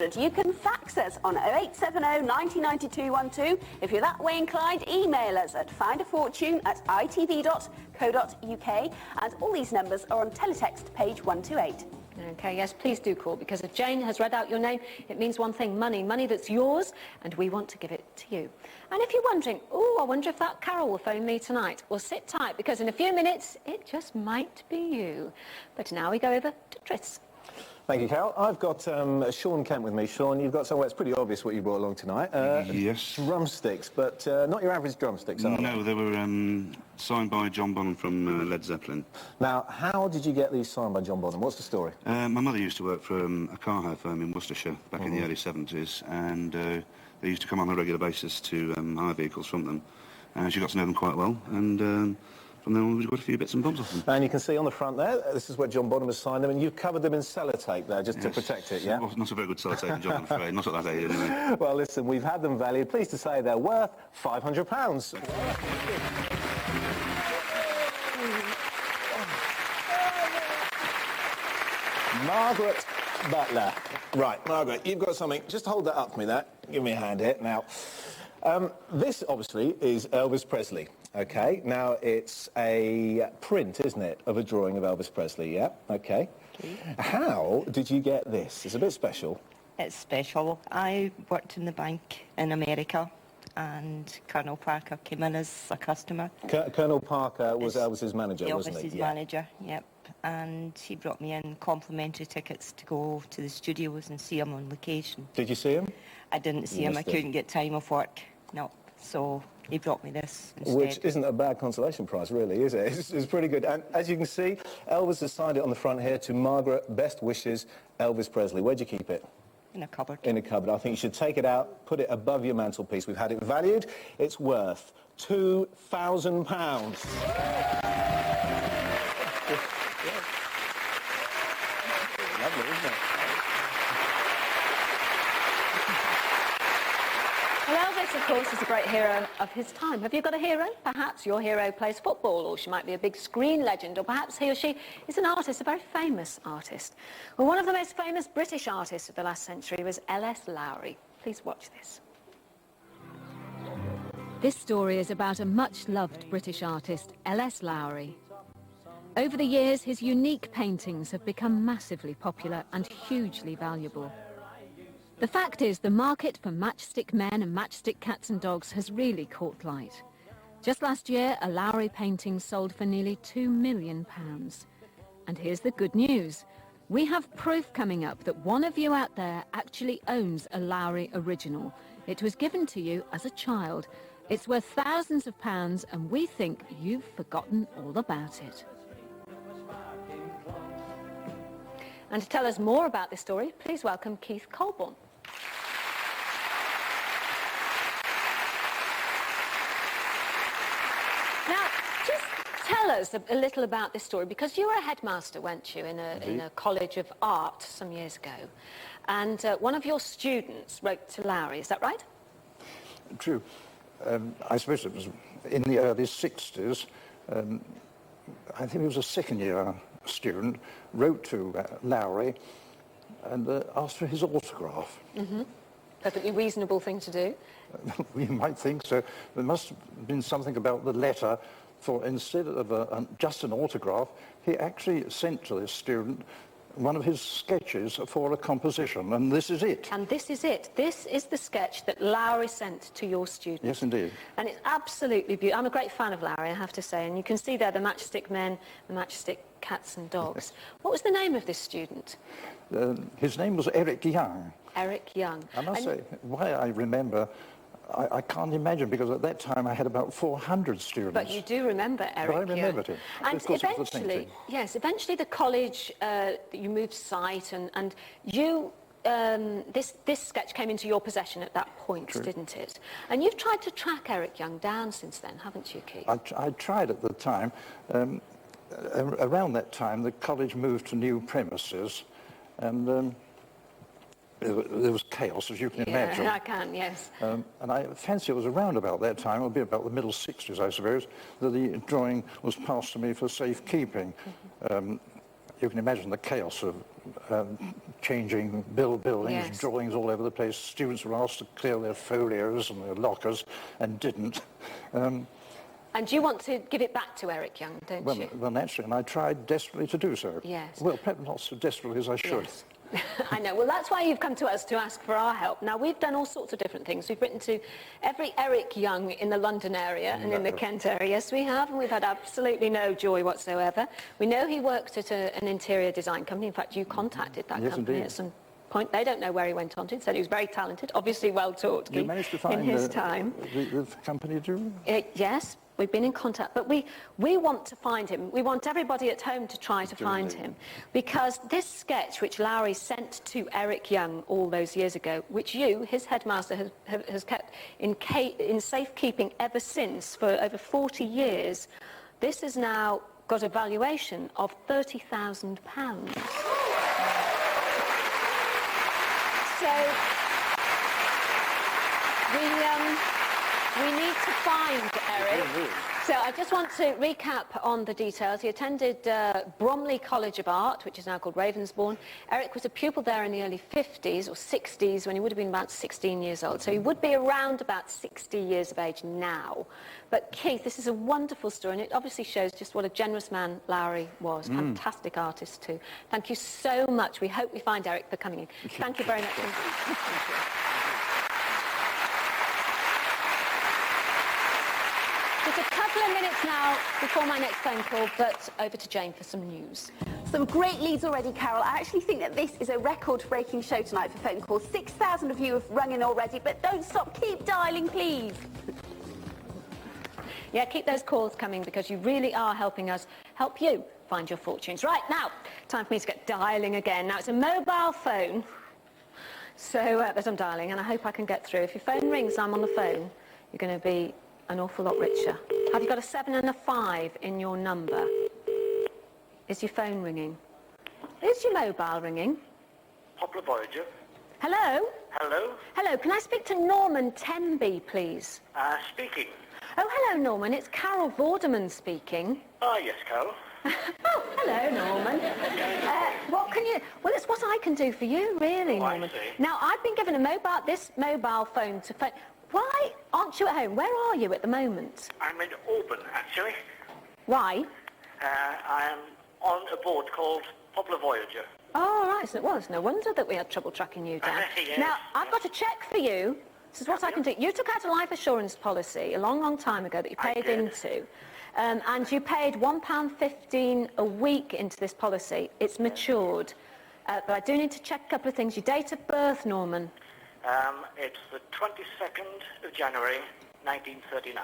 You can fax us on 0870 199212. If you're that way inclined, email us at findafortune@itv.co.uk, and all these numbers are on teletext page 128. Okay, yes, please do call, because if Jane has read out your name, it means one thing: money that's yours, and we want to give it to you. And if you're wondering, oh, I wonder if that Carol will phone me tonight, well, sit tight, because in a few minutes, it just might be you. But now we go over to Tris. Thank you, Carol. I've got Sean Kent with me. Sean, you've got somewhere it's pretty obvious what you brought along tonight. Yes. Drumsticks, but not your average drumsticks, are they? No, they were signed by John Bonham from Led Zeppelin. Now, how did you get these signed by John Bonham? What's the story? My mother used to work for a car hire firm in Worcestershire back in the early 70s, and they used to come on a regular basis to hire vehicles from them. And she got to know them quite well, and from then on we've got a few bits and bobs off them. And you can see on the front there, this is where John Bonham has signed them, and you've covered them in sellotape there just to protect it, yeah? Well, not a very good sellotape job, I'm afraid. Not at that age, anyway. Well, listen, we've had them valued. Pleased to say they're worth £500. Margaret Butler. Right, Margaret, you've got something. Just hold that up for me, that. Give me a hand here. Now, this, obviously, is Elvis Presley, OK? Now, it's a print, isn't it, of a drawing of Elvis Presley, yeah? OK. How did you get this? It's a bit special. It's special. I worked in the bank in America, and Colonel Parker came in as a customer. Colonel Parker was Elvis's manager, wasn't he? Elvis's manager, yep. And he brought me in complimentary tickets to go to the studios and see him on location. Did you see him? I didn't see him. I couldn't get time off work. No. So he brought me this instead. Which isn't a bad consolation prize, really, is it? It's pretty good. And as you can see, Elvis has signed it on the front here to Margaret, best wishes, Elvis Presley. Where'd you keep it? In a cupboard. In a cupboard. I think you should take it out, put it above your mantelpiece. We've had it valued. It's worth £2,000. Lovely, isn't it? Well, Elvis, of course, is a great hero of his time. Have you got a hero? Perhaps your hero plays football, or she might be a big screen legend, or perhaps he or she is an artist, a very famous artist. Well, one of the most famous British artists of the last century was L.S. Lowry. Please watch this. This story is about a much-loved British artist, L.S. Lowry. Over the years, his unique paintings have become massively popular and hugely valuable. The fact is, the market for matchstick men and matchstick cats and dogs has really caught light. Just last year, a Lowry painting sold for nearly £2 million. And here's the good news. We have proof coming up that one of you out there actually owns a Lowry original. It was given to you as a child. It's worth thousands of pounds, and we think you've forgotten all about it. And to tell us more about this story, please welcome Keith Colborne. Now, just tell us a little about this story, because you were a headmaster, weren't you, in a college of art some years ago. And one of your students wrote to Lowry, is that right? True. I suppose it was in the early 60s. I think he was a second-year student, wrote to Lowry and asked for his autograph. Mm-hmm. Perfectly reasonable thing to do. We might think so. There must have been something about the letter, for instead of just an autograph, he actually sent to this student one of his sketches for a composition, and this is it. And this is it. This is the sketch that Lowry sent to your student. Yes, indeed. And it's absolutely beautiful. I'm a great fan of Lowry, I have to say, and you can see there the matchstick men, the matchstick cats and dogs. What was the name of this student? His name was Eric Young. Eric Young. I must say, why I remember, I can't imagine, because at that time I had about 400 students. But you do remember Eric Young. But I remembered him. And eventually, yes, eventually the college, you moved site, and you, this sketch came into your possession at that point, didn't it? And you've tried to track Eric Young down since then, haven't you, Keith? I tried at the time. Around that time, the college moved to new premises, and there was chaos, as you can imagine. Yeah, I can, yes. And I fancy it was around about that time, it'll be about the middle 60s, I suppose, that the drawing was passed to me for safekeeping. you can imagine the chaos of changing buildings, Yes. drawings all over the place. Students were asked to clear their folios and their lockers and didn't. And you want to give it back to Eric Young, don't you? Well, naturally, and I tried desperately to do so. Yes. Well, perhaps not so desperately as I should. Yes. I know. Well, that's why you've come to us to ask for our help. Now, we've done all sorts of different things. We've written to every Eric Young in the London area and in the Kent area. Yes, we have, and we've had absolutely no joy whatsoever. We know he worked at an interior design company. In fact, you contacted that Yes, company indeed. at some point. They don't know where he went on to. He said he was very talented, obviously well-taught You managed to find in his time. the company, too? Yes, we've been in contact, but we want to find him. We want everybody at home to try to find him, because this sketch, which Lowry sent to Eric Young all those years ago, which you, his headmaster, has kept in safekeeping ever since for over 40 years, this has now got a valuation of £30,000. So we need to find Eric. So I just want to recap on the details. He attended Bromley College of Art, which is now called Ravensbourne. Eric was a pupil there in the early 50s or 60s when he would have been about 16 years old. So he would be around about 60 years of age now. But Keith, this is a wonderful story, and it obviously shows just what a generous man Lowry was. Fantastic artist too. Thank you so much. We hope we find Eric for coming in. Thank you very much. Thank you. Just a couple of minutes now before my next phone call, but over to Jane for some news. Some great leads already, Carol. I actually think that this is a record-breaking show tonight for phone calls. 6,000 of you have rung in already, but don't stop. Keep dialing, please. Yeah, keep those calls coming, because you really are helping us help you find your fortunes. Right, now, time for me to get dialing again. Now, it's a mobile phone, so as I'm dialing, and I hope I can get through. If your phone rings and I'm on the phone, you're going to be an awful lot richer. Have you got a 7 and a 5 in your number? Is your phone ringing? Is your mobile ringing? Poplar Voyager. Hello? Hello? Hello, can I speak to Norman Tenby, please? Speaking. Oh, hello, Norman. It's Carol Vorderman speaking. Yes, Carol. Oh, hello, Norman. What can you... Well, it's what I can do for you, really, I Norman. see. Now, I've been given this mobile phone to phone... Why aren't you at home? Where are you at the moment? I'm in Auburn, actually. Why? I am on a boat called Poplar Voyager. Oh, right, so it was. No wonder that we had trouble tracking you down. Yes. Now, I've got a cheque for you. This is what I can do. You took out a life assurance policy a long, long time ago that you paid into. And you paid £1.15 a week into this policy. It's matured. But I do need to check a couple of things. Your date of birth, Norman. It's the 22nd of January, 1939.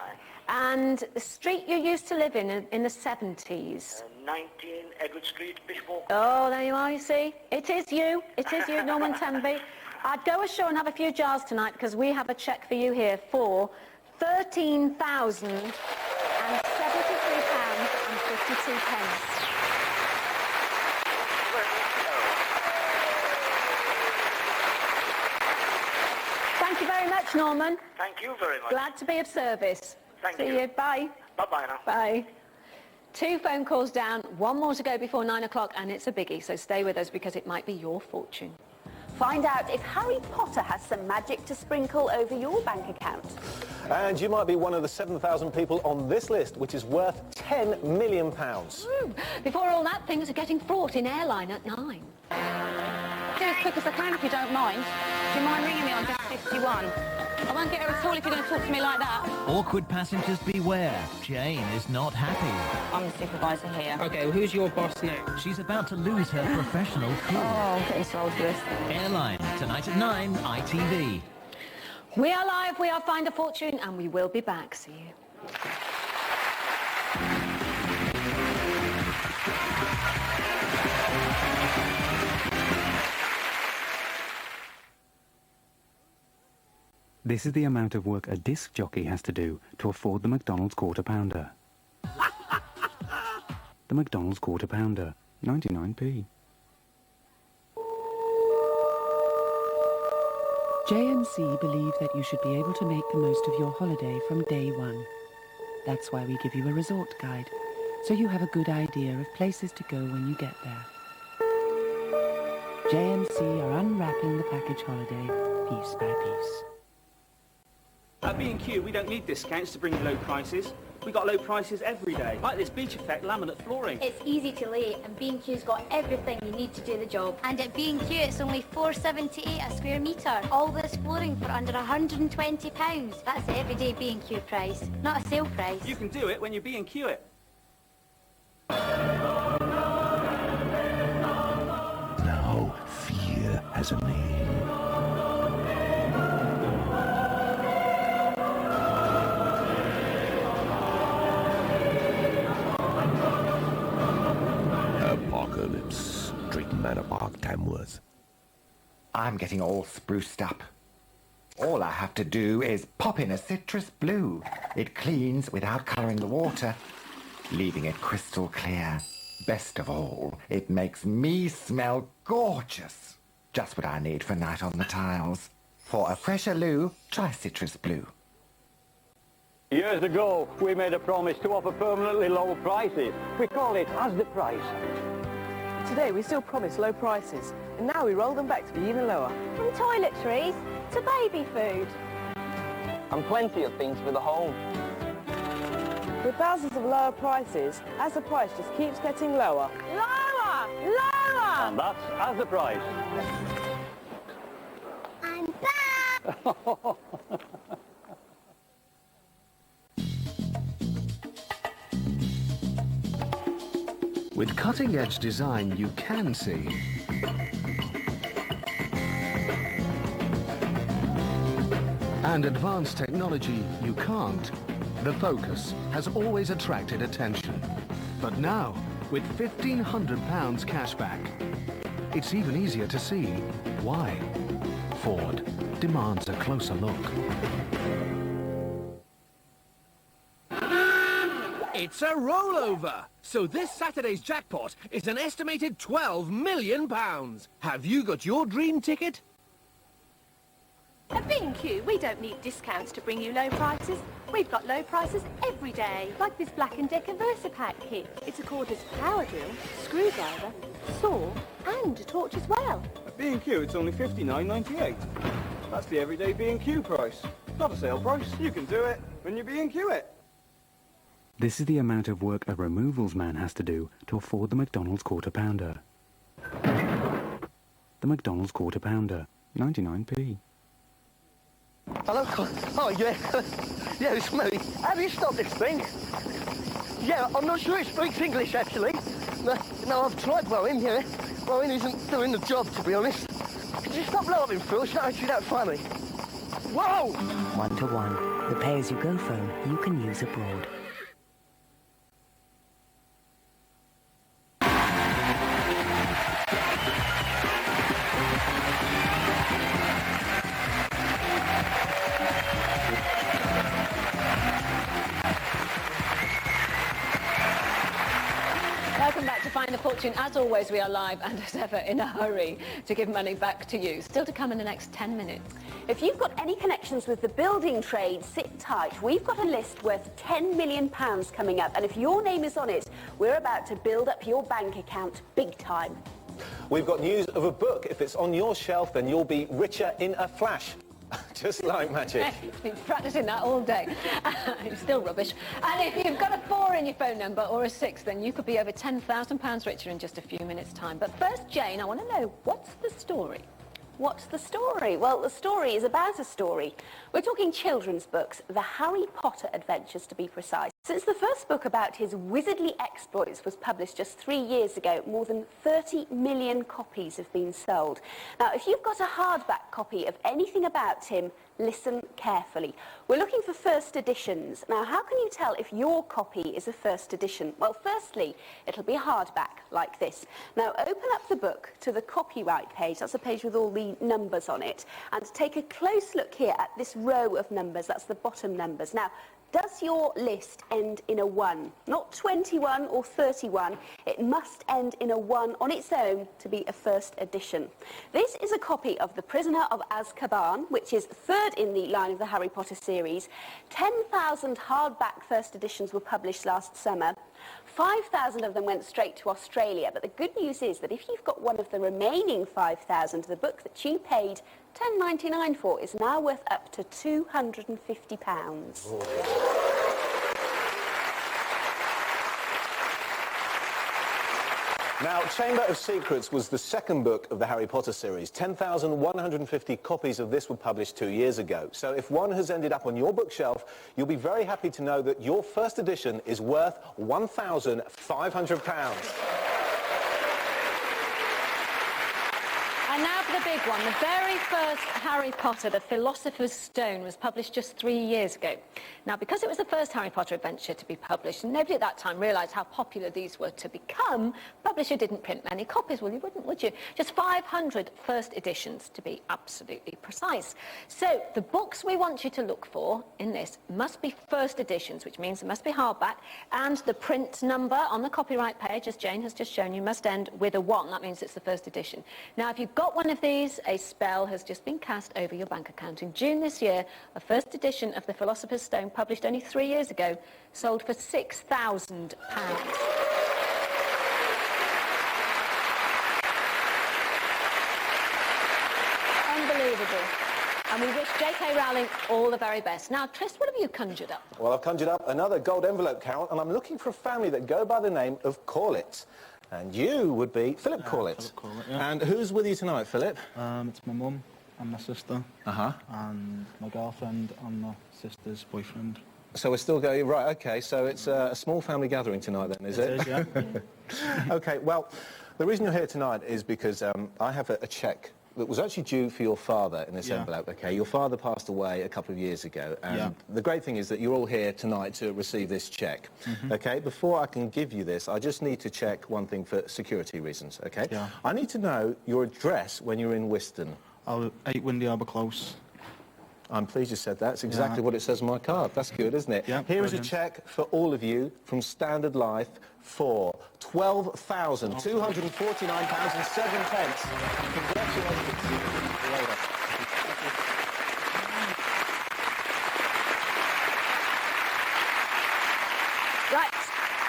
And the street you used to live in the 70s. 19 Edward Street, Bishop. Oh, there you are, you see. It is you, Norman Tenby. I'd go ashore and have a few jars tonight, because we have a cheque for you here for £13,073.52. Thank you very much, Norman. Thank you very much. Glad to be of service. Thank See you. you. Bye. Bye-bye now. Bye. 2 phone calls down, 1 more to go before 9 o'clock, and it's a biggie, so stay with us, because it might be your fortune. Find out if Harry Potter has some magic to sprinkle over your bank account. And you might be one of the 7,000 people on this list, which is worth £10 million. Woo. Before all that, things are getting fraught in Airline at 9. Do as quick as I can if you don't mind. Do you mind ringing me on desk 51? I won't get her at all if you're going to talk to me like that. Awkward passengers beware. Jane is not happy. I'm the supervisor here. Okay, well, who's your boss now? She's about to lose her professional cool. Oh, I'm getting so old for this. Airline, tonight at 9, ITV. We are live, we are Find a Fortune, and we will be back. See you. This is the amount of work a disc jockey has to do to afford the McDonald's Quarter Pounder. The McDonald's Quarter Pounder, 99p. JMC believe that you should be able to make the most of your holiday from day one. That's why we give you a resort guide, so you have a good idea of places to go when you get there. JMC are unwrapping the package holiday piece by piece. At B&Q, we don't need discounts to bring you low prices. We got low prices every day, like this Beach Effect laminate flooring. It's easy to lay, and B&Q's got everything you need to do the job. And at B&Q, it's only £4.78 a square metre. All this flooring for under £120. That's the everyday B&Q price, not a sale price. You can do it when you B&Q it. Now, fear has a name. Apocalypse, Drayton Manor Park, Tamworth. I'm getting all spruced up. All I have to do is pop in a citrus blue. It cleans without colouring the water, leaving it crystal clear. Best of all, it makes me smell gorgeous. Just what I need for night on the tiles. For a fresher loo, try citrus blue. Years ago, we made a promise to offer permanently low prices. We call it As the Price. Today, we still promise low prices, and now we roll them back to be even lower. From toiletries to baby food. And plenty of things for the home. With thousands of lower prices, As the Price just keeps getting lower. Lower! Lower! And that's As the Price. I'm back! With cutting-edge design you can see, and advanced technology you can't, the Focus has always attracted attention. But now, with £1,500 cashback, it's even easier to see why. Ford demands a closer look. It's a rollover! So this Saturday's jackpot is an estimated £12 million. Have you got your dream ticket? At B&Q, we don't need discounts to bring you low prices. We've got low prices every day, like this Black & Decker VersaPack kit. It's a cordless power drill, screwdriver, saw, and a torch as well. At B&Q, it's only £59.98. That's the everyday B&Q price. Not a sale price. You can do it when you B&Q it. This is the amount of work a removals man has to do to afford the McDonald's Quarter Pounder. The McDonald's Quarter Pounder, 99p. Hello? Oh, yeah. Yeah, it's me. Have you stopped this thing? Yeah, I'm not sure it speaks English, actually. No, I've tried blowing, yeah. Blowing isn't doing the job, to be honest. Could you stop laughing, Phil? It's not actually that funny. Whoa! 1-to-1. The pay-as-you-go phone you can use abroad. Welcome back to Find the Fortune. As always, we are live and as ever in a hurry to give money back to you. Still to come in the next 10 minutes. If you've got any connections with the building trade, sit tight. We've got a list worth £10 million coming up, and if your name is on it, we're about to build up your bank account big time. We've got news of a book. If it's on your shelf, then you'll be richer in a flash. Just like magic. He's been practicing that all day. It's still rubbish. And if you've got a 4 in your phone number or a 6, then you could be over £10,000 richer in just a few minutes' time. But first, Jane, I want to know, what's the story? What's the story? Well, the story is about a story. We're talking children's books, the Harry Potter adventures to be precise. Since the first book about his wizardly exploits was published just 3 years ago, more than 30 million copies have been sold. Now, if you've got a hardback copy of anything about him, listen carefully. We're looking for first editions. Now, how can you tell if your copy is a first edition? Well, firstly, it'll be a hardback like this. Now, open up the book to the copyright page. That's a page with all the numbers on it. And take a close look here at this row of numbers. That's the bottom numbers. Now, does your list end in a 1. Not 21 or 31. It must end in a 1 on its own to be a first edition. This is a copy of The Prisoner of Azkaban, which is third in the line of the Harry Potter series. 10,000 hardback first editions were published last summer. 5,000 of them went straight to Australia, but the good news is that if you've got one of the remaining 5,000, the book that you paid £10.99 for is now worth up to £250. Now, Chamber of Secrets was the second book of the Harry Potter series. 10,150 copies of this were published 2 years ago. So if one has ended up on your bookshelf, you'll be very happy to know that your first edition is worth £1,500. And now for the big one. The very first Harry Potter, The Philosopher's Stone, was published just 3 years ago. Now, because it was the first Harry Potter adventure to be published, and nobody at that time realised how popular these were to become, publisher didn't print many copies. Well, you wouldn't, would you? Just 500 first editions, to be absolutely precise. So, the books we want you to look for in this must be first editions, which means it must be hardback, and the print number on the copyright page, as Jane has just shown you, must end with a 1. That means it's the first edition. Now, if you've got one of these, a spell has just been cast over your bank account. In June this year, a first edition of The Philosopher's Stone, published only 3 years ago, sold for £6,000. Unbelievable. And we wish J.K. Rowling all the very best. Now, Trist, what have you conjured up? Well, I've conjured up another gold envelope, Carol, and I'm looking for a family that go by the name of Corlett. And you would be Philip Corlett. Philip Corlett, yeah. And who's with you tonight, Philip? It's my mum and my sister. And my girlfriend and my sister's boyfriend. So we're still going, right, OK, so it's a small family gathering tonight then, is it? It is, yeah. OK, well, the reason you're here tonight is because I have a cheque that was actually due for your father in this envelope, OK? Your father passed away a couple of years ago, and the great thing is that you're all here tonight to receive this cheque, OK? Before I can give you this, I just need to check one thing for security reasons, OK? Yeah. I need to know your address when you're in Wiston. 8 Windy Harbour Close. I'm pleased you said that. It's exactly what it says on my card. That's good, isn't it? Yeah, Here is a cheque for all of you from Standard Life for £12,249.07. Congratulations. Right.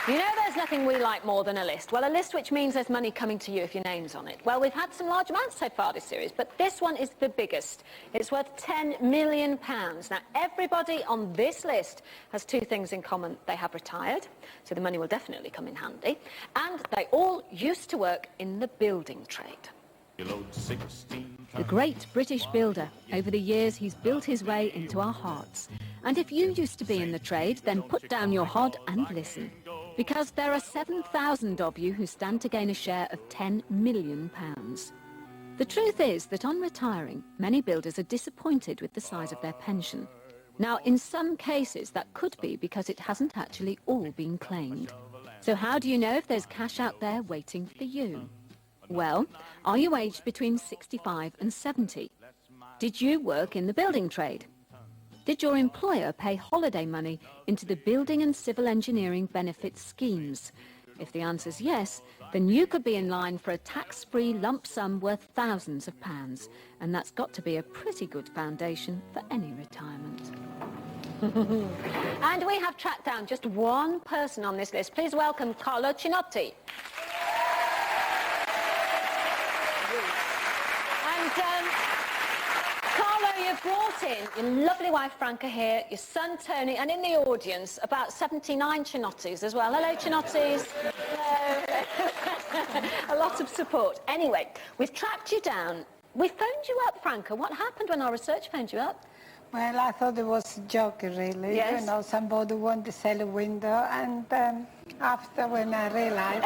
You know there's nothing we like more than a list. Well, a list which means there's money coming to you if your name's on it. Well, we've had some large amounts so far this series, but this one is the biggest. It's worth £10 million. Now, everybody on this list has two things in common. They have retired, so the money will definitely come in handy, and they all used to work in the building trade. The great British builder. Over the years, he's built his way into our hearts. And if you used to be in the trade, then put down your hod and listen. Because there are 7,000 of you who stand to gain a share of £10 million. The truth is that on retiring, many builders are disappointed with the size of their pension. Now, in some cases, that could be because it hasn't actually all been claimed. So how do you know if there's cash out there waiting for you? Well, are you aged between 65 and 70? Did you work in the building trade? Did your employer pay holiday money into the building and civil engineering benefit schemes? If the answer's yes, then you could be in line for a tax-free lump sum worth thousands of pounds. And that's got to be a pretty good foundation for any retirement. And we have tracked down just one person on this list. Please welcome Carlo Cinotti. And Carlo, you've brought in your lovely wife Franca here, your son Tony, and in the audience about 79 Cinottis as well. Hello, Cinottis. Hello. A lot of support. Anyway, we've tracked you down. We phoned you up, Franca. What happened when our research phoned you up? Well, I thought it was a joke, really. Yes. You know, somebody wanted to sell a window, and after when I realized,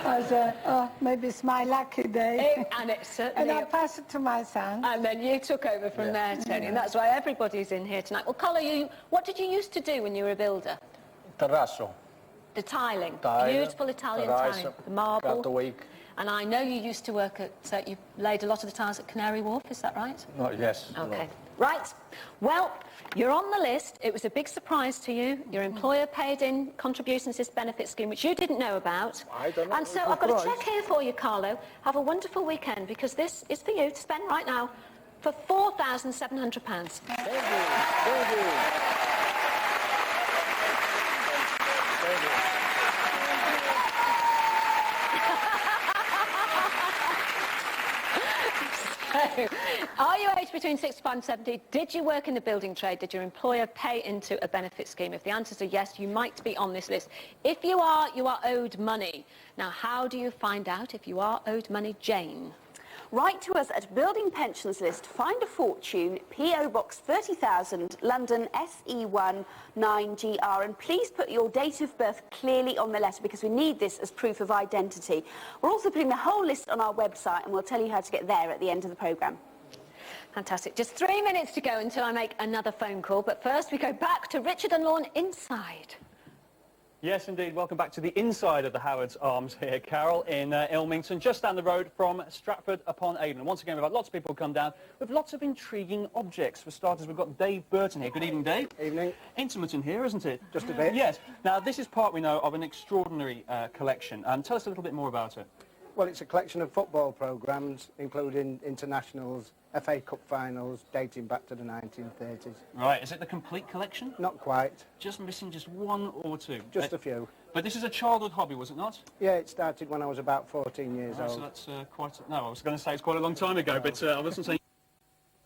I said, oh, maybe it's my lucky day. And it certainly... And I passed it to my son. And then you took over from there, Tony, and that's why everybody's in here tonight. Well, Carlo, what did you used to do when you were a builder? Terrazzo. The tiling. Tile, Beautiful Italian terrazzo, tiling. The marble. Cut-away. And I know you used to work at, you laid a lot of the tiles at Canary Wharf, is that right? Yes. Okay. Right. Well, you're on the list. It was a big surprise to you. Your employer paid in contributions to this benefit scheme, which you didn't know about. I don't know. And so I've got a cheque here for you, Carlo. Have a wonderful weekend, because this is for you to spend right now for £4,700. Thank you. Thank you. Are you aged between 65 and 70? Did you work in the building trade? Did your employer pay into a benefit scheme? If the answers are yes, you might be on this list. If you are owed money. Now, how do you find out if you are owed money, Jane? Write to us at Building Pensions List, Find a Fortune, P.O. Box 30,000, London, SE1 9GR. And please put your date of birth clearly on the letter, because we need this as proof of identity. We're also putting the whole list on our website, and we'll tell you how to get there at the end of the programme. Fantastic. Just 3 minutes to go until I make another phone call. But first, we go back to Richard and Lorne inside. Yes, indeed. Welcome back to the inside of the Howard's Arms here, Carol, in Ilmington, just down the road from Stratford-upon-Avon. Once again, we've had lots of people come down with lots of intriguing objects. For starters, we've got Dave Burton here. Good evening, Dave. Evening. Intimate in here, isn't it? Just a bit. Yes. Now, this is part, we know, of an extraordinary collection. Tell us a little bit more about it. Well, it's a collection of football programmes, including internationals, FA Cup finals, dating back to the 1930s. Right, is it the complete collection? Not quite. Just missing just one or two? Just a few. But this is a childhood hobby, was it not? Yeah, it started when I was about 14 years Right, old. so that's quite... No, I was going to say it's quite a long time ago, but I wasn't saying...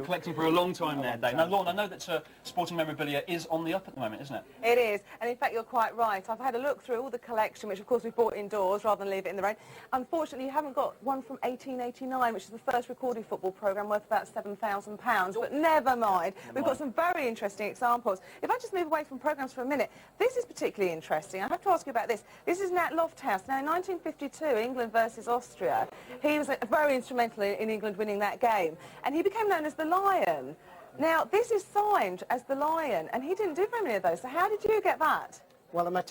Collecting for a long time there, Dave. Now, Lorne, I know that sporting memorabilia is on the up at the moment, isn't it? It is, and in fact you're quite right. I've had a look through all the collection, which of course we bought indoors rather than leave it in the rain. Unfortunately, you haven't got one from 1889, which is the first recorded football programme worth about £7,000, but never mind. We've got some very interesting examples. If I just move away from programmes for a minute, this is particularly interesting. I have to ask you about this. This is Nat Lofthouse. Now, in 1952, England versus Austria, he was very instrumental in England winning that game, and he became known as the Lion. Now, this is signed as the Lion, and he didn't do very many of those, so how did you get that? Well, I met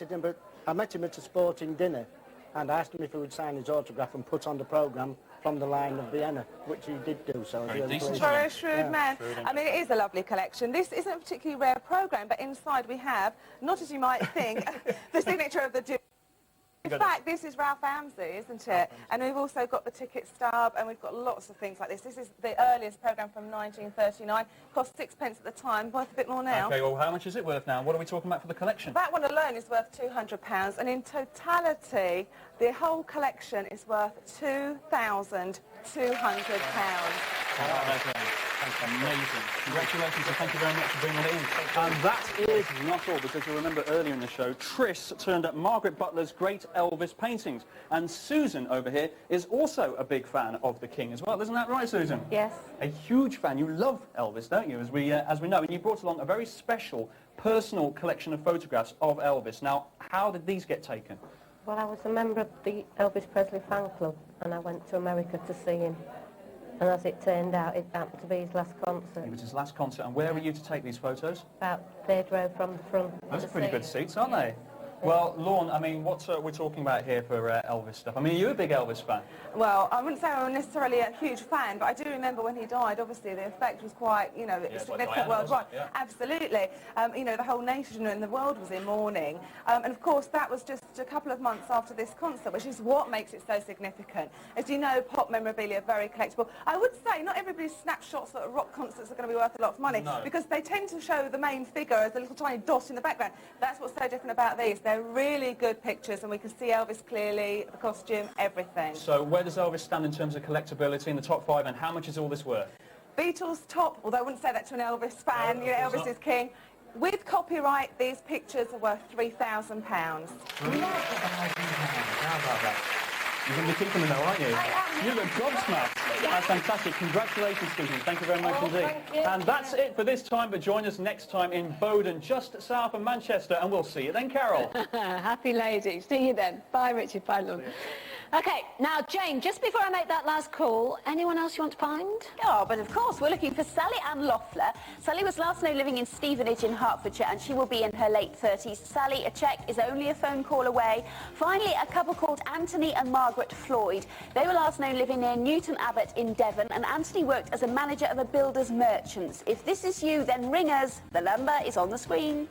him at a sporting dinner, and I asked him if he would sign his autograph and put on the programme from the Lion of Vienna, which he did do, so I was really pleased. Very shrewd man. I mean, it is a lovely collection. This isn't a particularly rare programme, but inside we have, not as you might think, the signature of the Duke. In fact, this is Ralph Amsey, isn't it? And we've also got the ticket stub, and we've got lots of things like this. This is the earliest programme from 1939. Cost 6p at the time, worth a bit more now. OK, well, how much is it worth now? What are we talking about for the collection? That one alone is worth £200, and in totality, the whole collection is worth £2,200. That's amazing. Congratulations, and thank you very much for bringing it in. And that is not all, because you'll remember earlier in the show, Tris turned up Margaret Butler's great Elvis paintings. And Susan over here is also a big fan of the King as well. Isn't that right, Susan? Yes. A huge fan. You love Elvis, don't you, as we know. And you brought along a very special personal collection of photographs of Elvis. Now, how did these get taken? Well, I was a member of the Elvis Presley fan club, and I went to America to see him. And as it turned out, it happened to be his last concert. It was his last concert. And where were you to take these photos? About third row from the front. Those are pretty good seats, aren't they? Well, Lorne, I mean, what we're talking about here for Elvis stuff? I mean, are you a big Elvis fan? Well, I wouldn't say I'm necessarily a huge fan, but I do remember when he died, obviously, the effect was quite, you know, significant worldwide. Yeah. Absolutely. You know, the whole nation and the world was in mourning. And, of course, that was just a couple of months after this concert, which is what makes it so significant. As you know, pop memorabilia are very collectible. I would say not everybody's snapshots at rock concerts are going to be worth a lot of money, because they tend to show the main figure as a little tiny dot in the background. That's what's so different about these. They're really good pictures, and we can see Elvis clearly, the costume, everything. So where does Elvis stand in terms of collectability in the top 5, and how much is all this worth? Beatles top, although I wouldn't say that to an Elvis fan, you know, Elvis is king. With copyright, these pictures are worth £3,000. How about that? You're going to be keeping them though, aren't you? You look gobsmacked. That's fantastic. Congratulations, Susan. Thank you very much indeed. And that's it for this time, but join us next time in Bowden, just south of Manchester, and we'll see you then, Carol. Happy lady. See you then. Bye, Richard. Bye, Lorne. OK, now, Jane, just before I make that last call, anyone else you want to find? Oh, but of course, we're looking for Sally Ann Loeffler. Sally was last known living in Stevenage in Hertfordshire, and she will be in her late 30s. Sally, a cheque is only a phone call away. Finally, a couple called Anthony and Margaret Floyd. They were last known living near Newton Abbot in Devon, and Anthony worked as a manager of a builder's merchants. If this is you, then ring us. The number is on the screen.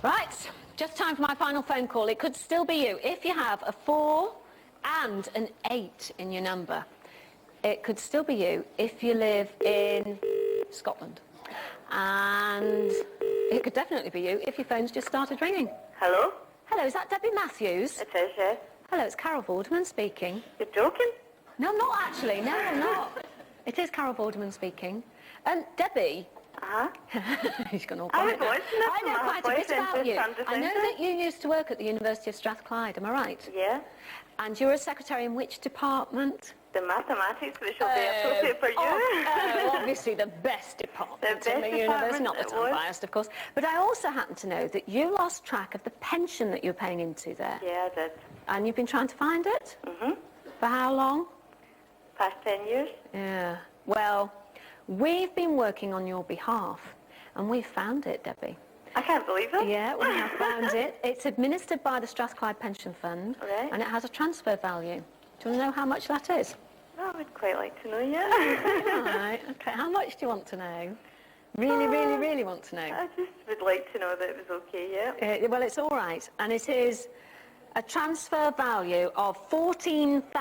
Right. Just time for my final phone call. It could still be you. If you have a 4 and an 8 in your number, it could still be you if you live in Scotland. And it could definitely be you if your phone's just started ringing. Hello? Hello, is that Debbie Matthews? It is, yes. Hello, it's Carol Vorderman speaking. You're joking? No, I'm not actually. No, I'm not. It is Carol Vorderman speaking. Debbie... He's gone all quiet now. I know quite a bit about you. I know that you used to work at the University of Strathclyde, am I right? Yeah. And you were a secretary in which department? The mathematics, which will be appropriate for you. Obviously the best department in the university. Not that I'm biased, of course. But I also happen to know that you lost track of the pension that you were paying into there. Yeah, I did. And you've been trying to find it? Mm-hmm. For how long? Past 10 years. Yeah. Well... we've been working on your behalf, and we've found it, Debbie. I can't believe it. Yeah, we have found it. It's administered by the Strathclyde Pension Fund, and it has a transfer value. Do you want to know how much that is? I would quite like to know, yeah. All right, OK. How much do you want to know? Really, really, really want to know? I just would like to know that it was OK, yeah. Well, it's all right, and it is a transfer value of £14,624. No!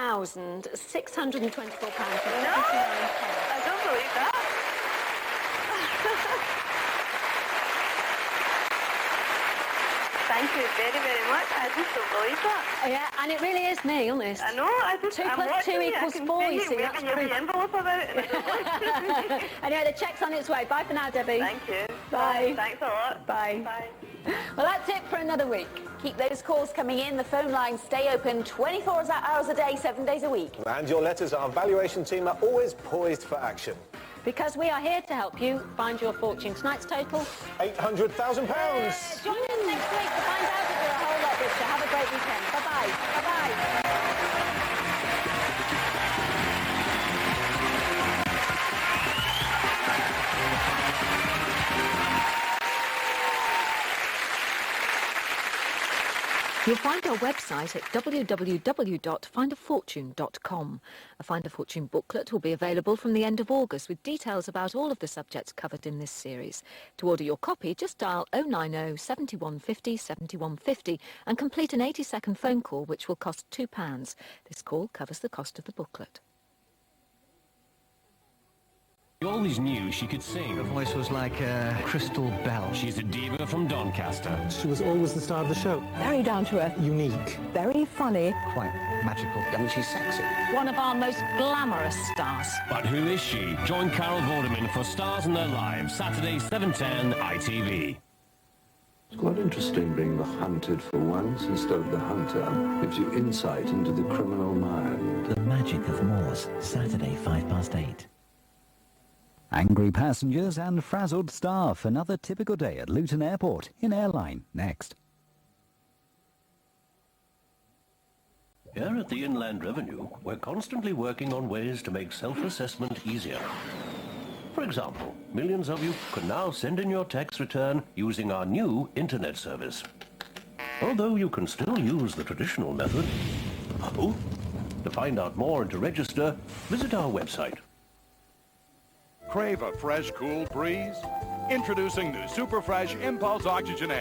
I don't believe that. Thank you very, very much. I just don't believe that. Yeah, and it really is me, honest. I know, I just... 2 plus 2 equals 4, you see, that's proof. The envelope about it. Anyway, the cheque's on its way. Bye for now, Debbie. Thank you. Bye. Thanks a lot. Bye. Bye. Well, that's it for another week. Keep those calls coming in. The phone lines stay open 24 hours a day, 7 days a week. And your letters, our valuation team are always poised for action. Because we are here to help you find your fortune. Tonight's total? £800,000. Join us next week to find out if you're a whole lot richer. Have a great weekend. Bye-bye. Bye-bye. You'll find our website at www.findafortune.com. A Find a Fortune booklet will be available from the end of August with details about all of the subjects covered in this series. To order your copy, just dial 090 7150 7150 and complete an 80-second phone call which will cost £2. This call covers the cost of the booklet. You always knew she could sing. Her voice was like a crystal bell. She's a diva from Doncaster. She was always the star of the show. Very down to earth. Unique. Very funny. Quite magical. I mean, she's sexy. One of our most glamorous stars. But who is she? Join Carol Vorderman for Stars in Their Lives, Saturday, 7:10, ITV. It's quite interesting being the hunted for once instead of the hunter. Gives you insight into the criminal mind. The Magic of Moors, Saturday, 8:05. Angry passengers and frazzled staff. Another typical day at Luton Airport in Airline. Next. Here at the Inland Revenue, we're constantly working on ways to make self-assessment easier. For example, millions of you can now send in your tax return using our new internet service. Although you can still use the traditional method. To find out more and to register, visit our website. Crave a fresh, cool breeze? Introducing new Super Fresh Impulse Oxygen Air.